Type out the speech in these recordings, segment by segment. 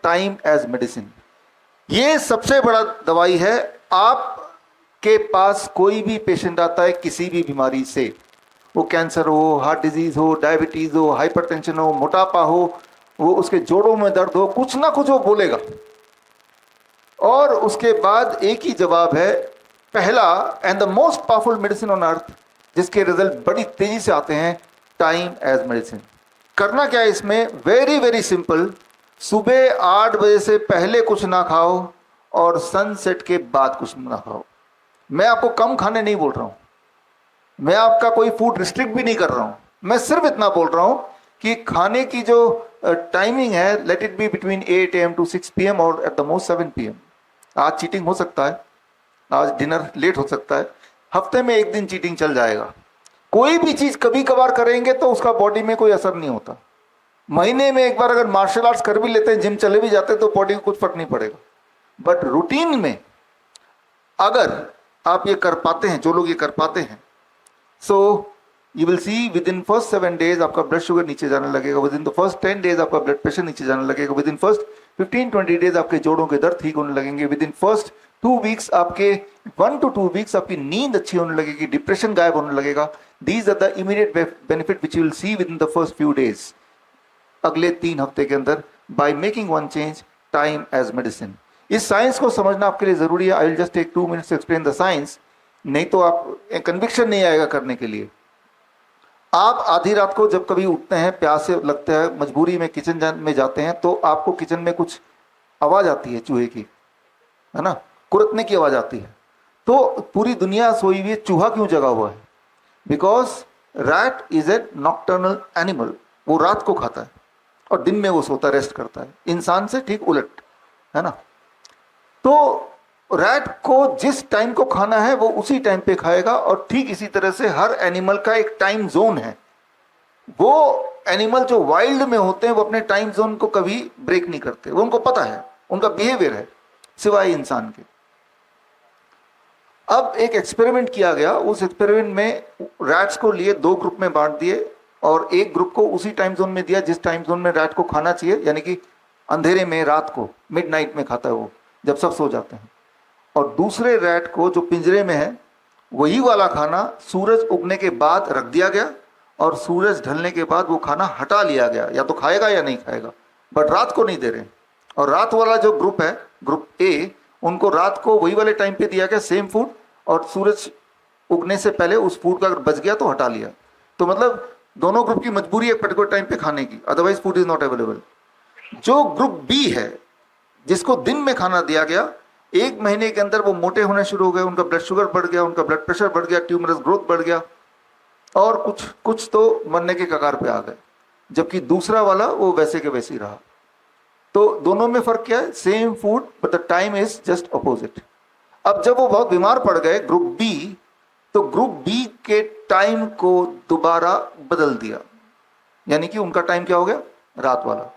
Time as medicine. ये सबसे बड़ा दवाई है। आपके पास कोई भी पेशेंट आता है किसी भी बीमारी से, वो कैंसर हो, हार्ट डिजीज हो, डायबिटीज हो, हाइपरटेंशन हो, मोटापा हो, वो उसके जोड़ों में दर्द हो, कुछ ना कुछ वो बोलेगा। और उसके बाद एक ही जवाब है, पहला and the most powerful medicine on earth, जिसके रिजल्ट बड़ी तेजी से आते हैं, टाइम एज मेडिसिन। करना क्या है इसमें? Very very simple. सुबह 8 बजे से पहले कुछ ना खाओ और सनसेट के बाद कुछ ना खाओ। मैं आपको कम खाने नहीं बोल रहा हूं, मैं आपका कोई फूड रिस्ट्रिक्ट भी नहीं कर रहा हूं, मैं सिर्फ इतना बोल रहा हूं कि खाने की जो टाइमिंग है, let it be between 8 AM to 6 PM और एट द मोस्ट 7 PM। आज चीटिंग हो सकता है, आज डिनर लेट हो सकता है, हफ्ते में एक दिन चीटिंग चल जाएगा। कोई भी चीज कभी कभार करेंगे तो उसका बॉडी में कोई असर नहीं होता। महीने में एक बार अगर मार्शल आर्ट्स कर भी लेते हैं, जिम चले भी जाते हैं, तो बॉडी को कुछ फर्क नहीं पड़ेगा। बट रूटीन में अगर आप ये कर पाते हैं, जो लोग ये कर पाते हैं, so you will see with in first 7 days आपका ब्लड शुगर नीचे जाने लगेगा, with in the first 10 days आपका ब्लड प्रेशर नीचे जाने लगेगा, विद इन फर्स्ट 15-20 days आपके जोड़ों के दर्द ठीक होने लगेंगे, विद इन फर्स्ट 2 weeks आपके 1 to 2 weeks आपकी नींद अच्छी होने लगेगी, डिप्रेशन गायब होने लगेगा। These are the immediate benefit which you will see within the first few days, अगले 3 हफ्ते के अंदर, by making one change, time as medicine. इस साइंस को समझना आपके लिए जरूरी है। I will just take 2 minutes to explain the science, नहीं तो आप कन्विक्शन नहीं आएगा करने के लिए। आप आधी रात को जब कभी उठते हैं, प्यास से लगता है, मजबूरी में किचन में जाते हैं, तो आपको किचन में कुछ आवाज आती है चूहे की, है ना, कुरतने की आवाज आती है। तो पूरी दुनिया सोई हुई है, चूहा क्यों जगा हुआ है? Because rat is a nocturnal animal, वो रात को खाता है और दिन में वो सोता रेस्ट करता है, इंसान से ठीक उलट, है ना। तो रैट को जिस टाइम को खाना है वो उसी टाइम पे खाएगा, और ठीक इसी तरह से हर एनिमल का एक टाइम जोन है। वो एनिमल जो वाइल्ड में होते हैं वो अपने टाइम जोन को कभी ब्रेक नहीं करते, वो उनको पता है, उनका बिहेवियर है, सिवाय इंसान के। अब एक एक्सपेरिमेंट किया गया, उस एक्सपेरिमेंट में रैट्स को लिए 2 ग्रुप में बांट दिए, और एक ग्रुप को उसी टाइम जोन में दिया जिस टाइम जोन में रैट को खाना चाहिए, यानी कि अंधेरे में, रात को, मिडनाइट में खाता है वो, जब सब सो जाते हैं। और दूसरे रैट को जो पिंजरे में है, वही वाला खाना सूरज उगने के बाद रख दिया गया, और सूरज ढलने के बाद वो खाना हटा लिया गया, या तो खाएगा या नहीं खाएगा, बट रात को नहीं दे रहे। और रात वाला जो ग्रुप है, ग्रुप ए, उनको रात को वही वाले टाइम पे दिया गया सेम फूड, और सूरज उगने से पहले उस फूड का अगर बच गया तो हटा लिया। तो मतलब दोनों ग्रुप की मजबूरी है पर्टिकुलर टाइम पे खाने की, otherwise food is not available. जो ग्रुप बी है, जिसको दिन में खाना दिया गया, 1 महीने के अंदर वो मोटे होने शुरू हो गए, उनका ब्लड शुगर बढ़ गया, उनका ब्लड प्रेशर बढ़ गया, ट्यूमरस ग्रोथ बढ़ गया, और कुछ तो मरने के कगार पे आ गए। जबकि दूसरा वाला वो वैसे के वैसे ही रहा। तो दोनों में फर्क क्या है? Same food but the time is just opposite. अब जब वो बहुत बीमार पड़ गए, ग्रुप बी, तो ग्रुप बी के टाइम को दोबारा बदल दिया, यानी कि उनका टाइम क्या हो गया? रात वाला।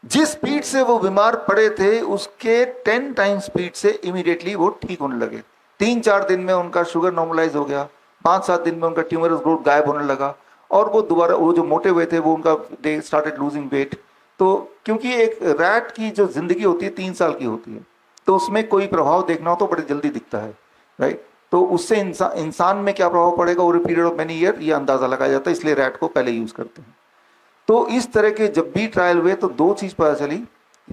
जिस स्पीड से वो बीमार पड़े थे उसके 10 टाइम्स स्पीड से इमीडिएटली वो ठीक होने लगे। 3-4 दिन में उनका शुगर नॉर्मलाइज हो गया, 5-7 दिन में उनका ट्यूमरस ग्रोथ गायब होने लगा, और वो दोबारा, वो जो मोटे हुए थे वो उनका दे स्टार्टेड लूजिंग वेट। तो क्योंकि एक रैट की जो जिंदगी होती है 3 साल की होती है, तो उसमें कोई प्रभाव देखना हो तो बड़ी जल्दी दिखता है, राइट। तो उससे इंसान में क्या प्रभाव पड़ेगा over a period of many year, ये अंदाजा लगाया जाता है, इसलिए रैट को पहले यूज करते हैं। तो इस तरह के जब भी ट्रायल हुए तो 2 चीज पता चली,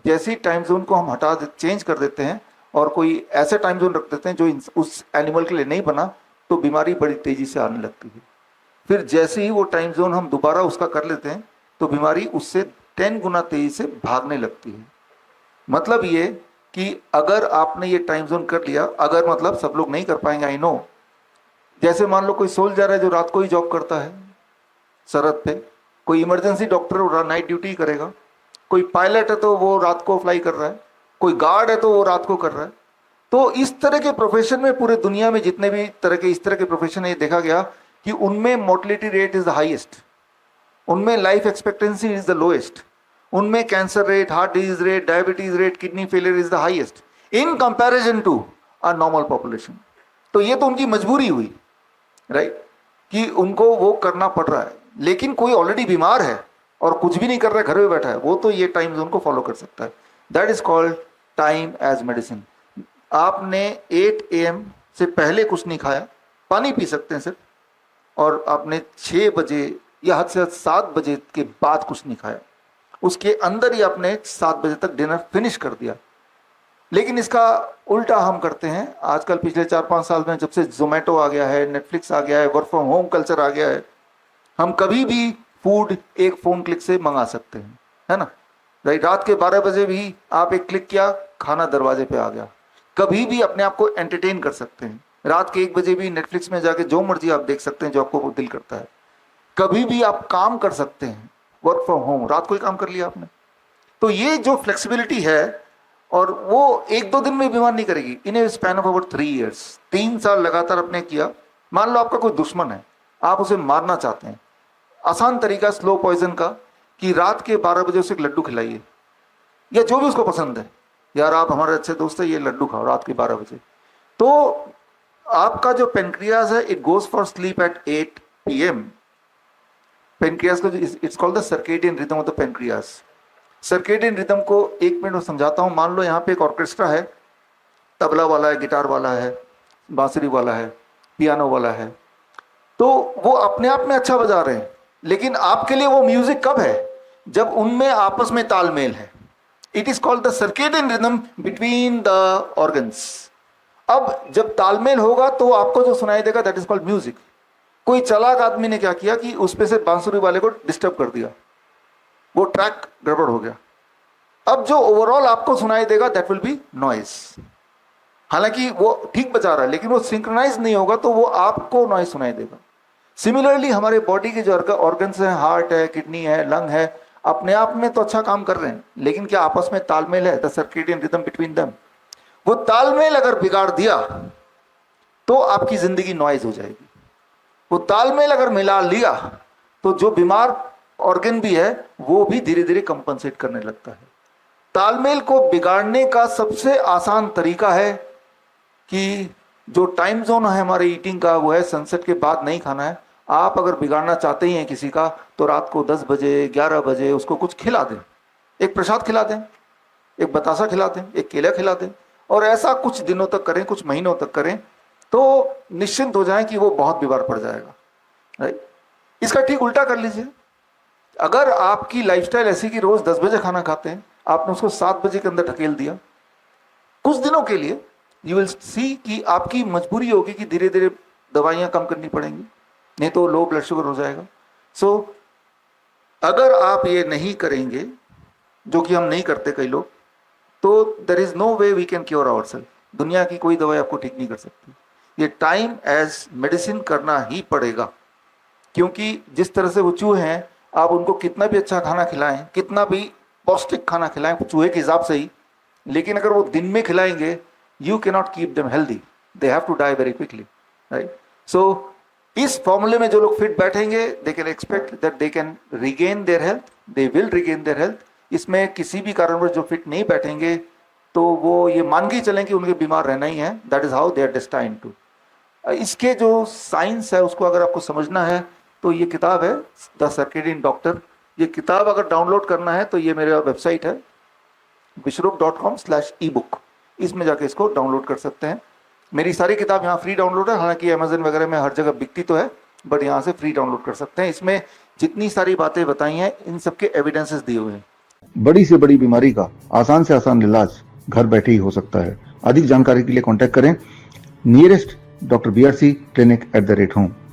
जैसे टाइम जोन को हम चेंज कर देते हैं और कोई ऐसा टाइम जोन रख देते हैं जो उस एनिमल के लिए नहीं बना, तो बीमारी बड़ी तेजी से आने लगती है। फिर जैसे ही वो टाइम जोन हम दोबारा उसका कर लेते हैं तो बीमारी उससे 10 गुना तेजी से भागने लगती है। मतलब ये कि अगर आपने ये टाइम जोन कर लिया, अगर मतलब सब लोग नहीं कर पाएंगे, आई नो, जैसे मान लो कोई सोल्जर है जो रात को ही जॉब करता है सरहद पे, कोई इमरजेंसी डॉक्टर नाइट ड्यूटी करेगा, कोई पायलट है तो वो रात को फ्लाई कर रहा है, कोई गार्ड है तो वो रात को कर रहा है। तो इस तरह के प्रोफेशन में पूरे दुनिया में जितने भी तरह के इस तरह के प्रोफेशन है, ये देखा गया कि उनमें mortality rate is the highest, उनमें life expectancy is the lowest, उनमें cancer rate, heart disease rate, diabetes rate, kidney failure is the highest in comparison to a normal population. तो ये तो उनकी मजबूरी हुई, राइट, कि उनको वो करना पड़ रहा है। लेकिन कोई ऑलरेडी बीमार है और कुछ भी नहीं कर रहा है, घर में बैठा है, वो तो ये टाइम जोन को फॉलो कर सकता है। That is called time as medicine. आपने 8 AM से पहले कुछ नहीं खाया, पानी पी सकते हैं सिर्फ, और आपने 6 बजे या हद से हद 7 बजे के बाद कुछ नहीं खाया, उसके अंदर ही आपने 7 बजे तक डिनर फिनिश कर दिया। लेकिन इसका उल्टा हम करते हैं आजकल। पिछले 4-5 साल में जब से जोमेटो आ गया है, नेटफ्लिक्स आ गया है, वर्क फ्रॉम होम कल्चर आ गया है, हम कभी भी फूड एक फोन क्लिक से मंगा सकते हैं, है ना। राइट, रात के 12 बजे भी आप एक क्लिक किया, खाना दरवाजे पे आ गया। कभी भी अपने आप को एंटरटेन कर सकते हैं। रात के 1 बजे भी नेटफ्लिक्स में जाके जो मर्जी आप देख सकते हैं जो आपको दिल करता है। कभी भी आप काम कर सकते हैं, वर्क फ्रॉम होम, रात को ही काम कर लिया आपने। तो ये जो फ्लेक्सिबिलिटी है, और वो 1-2 दिन में बीमार नहीं करेगी। इन ए स्पैन ऑफ अबाउट 3 years, 3 साल लगातार आपने किया। मान लो आपका कोई दुश्मन है, आप उसे मारना चाहते हैं, आसान तरीका स्लो पॉइजन का कि रात के 12 बजे उसे एक लड्डू खिलाइए, या जो भी उसको पसंद है। यार आप हमारे अच्छे दोस्त है, ये लड्डू खाओ रात के 12 बजे। तो आपका जो पेनक्रियाज है, it goes for sleep at 8 PM। Pancreas का it's called the circadian rhythm of the pancreas. Circadian rhythm को 1 मिनट में समझाता हूं। मान लो यहाँ पे एक ऑर्केस्ट्रा है, तबला वाला है, गिटार वाला है, बांसुरी वाला है, पियानो वाला है। तो वो अपने आप में अच्छा बजा रहे हैं, लेकिन आपके लिए वो म्यूजिक कब है? जब उनमें आपस में तालमेल है। It is called the circadian rhythm between the organs. अब जब तालमेल होगा तो आपको जो सुनाई देगा दैट इज कॉल्ड म्यूजिक। कोई चालाक आदमी ने क्या किया कि उस पे से बांसुरी वाले को डिस्टर्ब कर दिया, वो ट्रैक गड़बड़ हो गया। अब जो ओवरऑल आपको सुनाई देगा दैट विल बी नॉइज। हालांकि वो ठीक बजा रहा है, लेकिन वो सिंक्रोनाइज नहीं होगा तो वो आपको नॉइज सुनाई देगा। सिमिलरली हमारे बॉडी के जो ऑर्गन्स हैं, हार्ट है, किडनी है, लंग है, अपने आप में तो अच्छा काम कर रहे हैं, लेकिन क्या आपस में तालमेल है? The circadian rhythm between them. वो तालमेल अगर बिगाड़ दिया तो आपकी जिंदगी नॉइज हो जाएगी। वो तालमेल अगर मिला लिया तो जो बीमार ऑर्गन भी है वो भी धीरे धीरे कंपनसेट करने लगता है। तालमेल को बिगाड़ने का सबसे आसान तरीका है कि जो टाइम जोन है हमारे ईटिंग का, वो है सनसेट के बाद नहीं खाना है। आप अगर बिगाड़ना चाहते ही हैं किसी का, तो रात को 10 बजे 11 बजे उसको कुछ खिला दें। एक प्रसाद खिला दें, एक बतासा खिला दें, एक केला खिला दें, और ऐसा कुछ दिनों तक करें, कुछ महीनों तक करें, तो निश्चिंत हो जाएं कि वो बहुत बीमार पड़ जाएगा। राइट, इसका ठीक उल्टा कर लीजिए। अगर आपकी लाइफस्टाइल ऐसी कि रोज 10 बजे खाना खाते हैं, आपने उसको 7 बजे के अंदर ढकेल दिया कुछ दिनों के लिए, यू विल सी कि आपकी मजबूरी होगी कि धीरे धीरे दवाइयां कम करनी पड़ेंगी, नहीं तो लो ब्लड शुगर हो जाएगा। सो अगर आप ये नहीं करेंगे, जो कि हम नहीं करते कई लोग, तो there is no way we can cure ourself. दुनिया की कोई दवाई आपको ठीक नहीं कर सकती। ये टाइम एज मेडिसिन करना ही पड़ेगा, क्योंकि जिस तरह से वो चूहे हैं, आप उनको कितना भी अच्छा खाना खिलाएं, कितना भी पौष्टिक खाना खिलाएं चूहे के हिसाब से ही, लेकिन अगर वो दिन में खिलाएंगे, you can not keep them healthy, they have to die very quickly. Right, so इस फॉर्मूले में जो लोग फिट बैठेंगे, they can expect that they can regain their health, they will regain their health. इसमें किसी भी कारणवश जो फिट नहीं बैठेंगे, तो वो ये मान के चलें कि उनके बीमार रहना ही है। That is how they are destined to. इसके जो साइंस है उसको अगर आपको समझना है तो ये किताब है द सर्केडियन डॉक्टर। ये किताब अगर डाउनलोड करना है तो ये मेरा वेबसाइट है vishrup.com/ebook, इसमें जाके इसको डाउनलोड कर सकते हैं। मेरी सारी किताब यहाँ फ्री डाउनलोड है, हालांकि अमेजन वगैरह में हर जगह बिकती तो है, बट यहाँ से फ्री डाउनलोड कर सकते हैं। इसमें जितनी सारी बातें बताई हैं, इन सबके एविडेंसेस दिए हुए हैं। बड़ी से बड़ी बीमारी का आसान से आसान इलाज घर बैठे ही हो सकता है। अधिक जानकारी के लिए कांटेक्ट करें नियरेस्ट डॉक्टर BRC clinic@home।